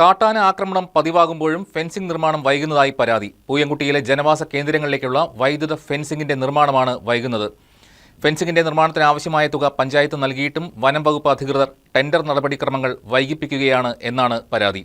കാട്ടാന ആക്രമണം പതിവാകുമ്പോഴും ഫെൻസിംഗ് നിർമ്മാണം വൈകുന്നതായി പരാതി. പൂയംകുട്ടിയിലെ ജനവാസ കേന്ദ്രങ്ങളിലേക്കുള്ള വൈദ്യുത ഫെൻസിംഗിന്റെ നിർമ്മാണമാണ് വൈകുന്നത്. ഫെൻസിംഗിന്റെ നിർമ്മാണത്തിന് ആവശ്യമായ തുക പഞ്ചായത്ത് നൽകിയിട്ടും വനം വകുപ്പ് അധികൃതർ ടെൻഡർ നടപടിക്രമങ്ങൾ വൈകിപ്പിക്കുകയാണ് എന്നാണ് പരാതി.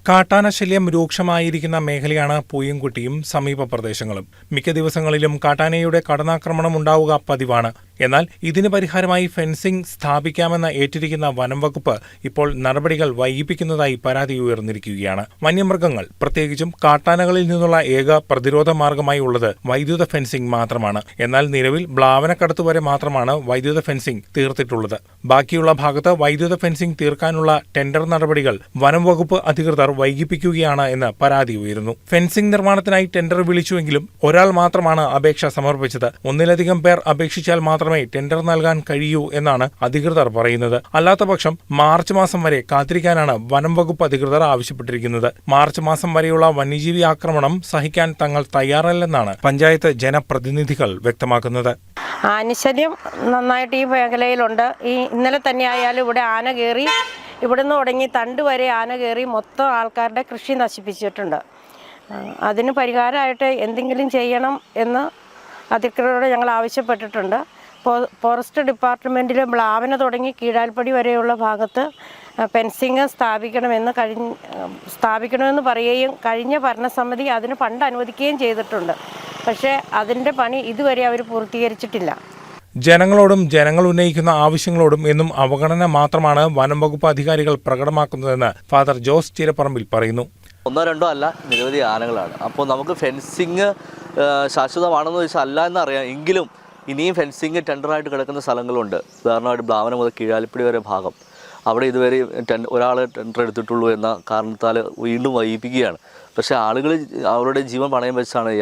കാട്ടാനശല്യം രൂക്ഷമായിരിക്കുന്ന മേഖലയാണ് പൂയംകുട്ടിയും സമീപ പ്രദേശങ്ങളും. മിക്ക ദിവസങ്ങളിലും കാട്ടാനയുടെ കടന്നാക്രമണം ഉണ്ടാവുക പതിവാണ്. എന്നാൽ ഇതിന് പരിഹാരമായി ഫെൻസിംഗ് സ്ഥാപിക്കാമെന്ന് ഏറ്റിരിക്കുന്ന വനം വകുപ്പ് ഇപ്പോൾ നടപടികൾ വൈകിപ്പിക്കുന്നതായി പരാതി ഉയർന്നിരിക്കുകയാണ്. വന്യമൃഗങ്ങൾ, പ്രത്യേകിച്ചും കാട്ടാനകളിൽ നിന്നുള്ള ഏക പ്രതിരോധ മാർഗമായി ഉള്ളത് വൈദ്യുത ഫെൻസിംഗ് മാത്രമാണ്. എന്നാൽ നിലവിൽ ബ്ലാവനക്കടുത്ത് വരെ മാത്രമാണ് വൈദ്യുത ഫെൻസിംഗ് തീർത്തിട്ടുള്ളത്. ബാക്കിയുള്ള ഭാഗത്ത് വൈദ്യുത ഫെൻസിംഗ് തീർക്കാനുള്ള ടെൻഡർ നടപടികൾ വനം വകുപ്പ് അധികൃതർ വൈകിപ്പിക്കുകയാണ് എന്ന് പരാതി ഉയരുന്നു. ഫെൻസിംഗ് നിർമ്മാണത്തിനായി ടെൻഡർ വിളിച്ചുവെങ്കിലും ഒരാൾ മാത്രമാണ് അപേക്ഷ സമർപ്പിച്ചത്. ഒന്നിലധികം പേർ അപേക്ഷിച്ചാൽ മാത്രമേ ടെൻഡർ നൽകാൻ കഴിയൂ എന്നാണ് അധികൃതർ പറയുന്നത്. അല്ലാത്തപക്ഷം മാർച്ച് മാസം വരെ കാത്തിരിക്കാനാണ് വനം വകുപ്പ് അധികൃതർ ആവശ്യപ്പെട്ടിരിക്കുന്നത്. മാർച്ച് മാസം വരെയുള്ള വന്യജീവി ആക്രമണം സഹിക്കാൻ തങ്ങൾ തയ്യാറല്ലെന്നാണ് പഞ്ചായത്ത് ജനപ്രതിനിധികൾ വ്യക്തമാക്കുന്നത്. ആനശല്യം നന്നായിട്ട് ഈ മേഖലയിലുണ്ട്. ഇന്നലെ തന്നെ ആയാലും ഇവിടെ ആന കയറി, ഇവിടുന്ന് തുടങ്ങി തണ്ട് വരെ ആന കയറി മൊത്തം ആൾക്കാരുടെ കൃഷി നശിപ്പിച്ചിട്ടുണ്ട്. അതിന് പരിഹാരമായിട്ട് എന്തെങ്കിലും ചെയ്യണം എന്ന് അധികൃതരോട് ഞങ്ങൾ ആവശ്യപ്പെട്ടിട്ടുണ്ട്. ഫോറസ്റ്റ് ഡിപ്പാർട്ട്മെൻറ്റിൽ ബ്ലാവന തുടങ്ങി കീഴാൽപ്പടി വരെയുള്ള ഭാഗത്ത് ഫെൻസിങ് സ്ഥാപിക്കണമെന്ന് പറയുകയും കഴിഞ്ഞ ഭരണസമിതി അതിന് ഫണ്ട് അനുവദിക്കുകയും ചെയ്തിട്ടുണ്ട്. പക്ഷേ അതിൻ്റെ പണി ഇതുവരെ അവർ പൂർത്തീകരിച്ചിട്ടില്ല. ജനങ്ങളോടും ജനങ്ങൾ ഉന്നയിക്കുന്ന ആവശ്യങ്ങളോടും എന്നും അവഗണന മാത്രമാണ് വനം വകുപ്പ് അധികാരികൾ പ്രകടമാക്കുന്നതെന്ന് ഫാദർ ജോസ് ചീരപ്പറമ്പിൽ പറയുന്നു. ഒന്നോ രണ്ടോ അല്ല, നിരവധി ആനകളാണ്. അപ്പോൾ നമുക്ക് ഫെൻസിങ് ശാശ്വതമാണെന്ന് ചോദിച്ചാൽ അല്ല എന്നറിയാം. എങ്കിലും ഇനിയും ഫെൻസിങ് ടെൻഡറായിട്ട് കിടക്കുന്ന സ്ഥലങ്ങളുണ്ട്. ഉദാഹരണമായിട്ട് ബ്ലാവന മുതൽ കീഴാലിപ്പടി വരെ ഭാഗം, അവിടെ ഇതുവരെ ഒരാൾ ടെൻഡർ എടുത്തിട്ടുള്ളൂ എന്ന കാരണത്താൽ വീണ്ടും വൈകിപ്പിക്കുകയാണ്. പക്ഷേ ആളുകൾ അവരുടെ ജീവൻ പണയം വെച്ചാണ്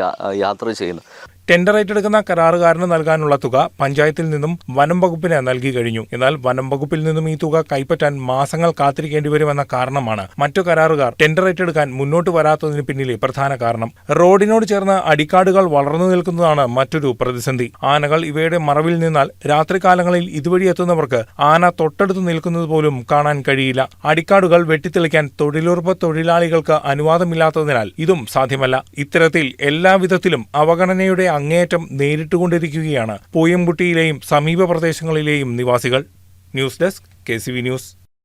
യാത്ര ചെയ്യുന്നത്. ടെൻഡർ ഏറ്റെടുക്കുന്ന കരാറുകാരന് നൽകാനുള്ള തുക പഞ്ചായത്തിൽ നിന്നും വനം വകുപ്പിന് നൽകി കഴിഞ്ഞു. എന്നാൽ വനം വകുപ്പിൽ നിന്നും ഈ തുക കൈപ്പറ്റാൻ മാസങ്ങൾ കാത്തിരിക്കേണ്ടി വരുമെന്ന കാരണമാണ് മറ്റു കരാറുകാർ ടെൻഡർ ഏറ്റെടുക്കാൻ മുന്നോട്ട് വരാത്തതിന് പിന്നിലെ പ്രധാന കാരണം. റോഡിനോട് ചേർന്ന് അടിക്കാടുകൾ വളർന്നു നിൽക്കുന്നതാണ് മറ്റൊരു പ്രതിസന്ധി. ആനകൾ ഇവയുടെ മറവിൽ നിന്നാൽ രാത്രികാലങ്ങളിൽ ഇതുവഴി എത്തുന്നവർക്ക് ആന തൊട്ടടുത്ത് നിൽക്കുന്നത് പോലും കാണാൻ കഴിയില്ല. അടിക്കാടുകൾ വെട്ടിത്തെളിക്കാൻ തൊഴിലുറപ്പ് തൊഴിലാളികൾക്ക് അനുവാദമില്ലാത്തതിനാൽ ഇതും സാധ്യമല്ല. ഇത്തരത്തിൽ എല്ലാവിധത്തിലും അവഗണനയുടെ അങ്ങേയറ്റം നേരിട്ടുകൊണ്ടിരിക്കുകയാണ് പൂയംകുട്ടിയിലെയും സമീപ പ്രദേശങ്ങളിലെയും നിവാസികൾ. News desk KCV news.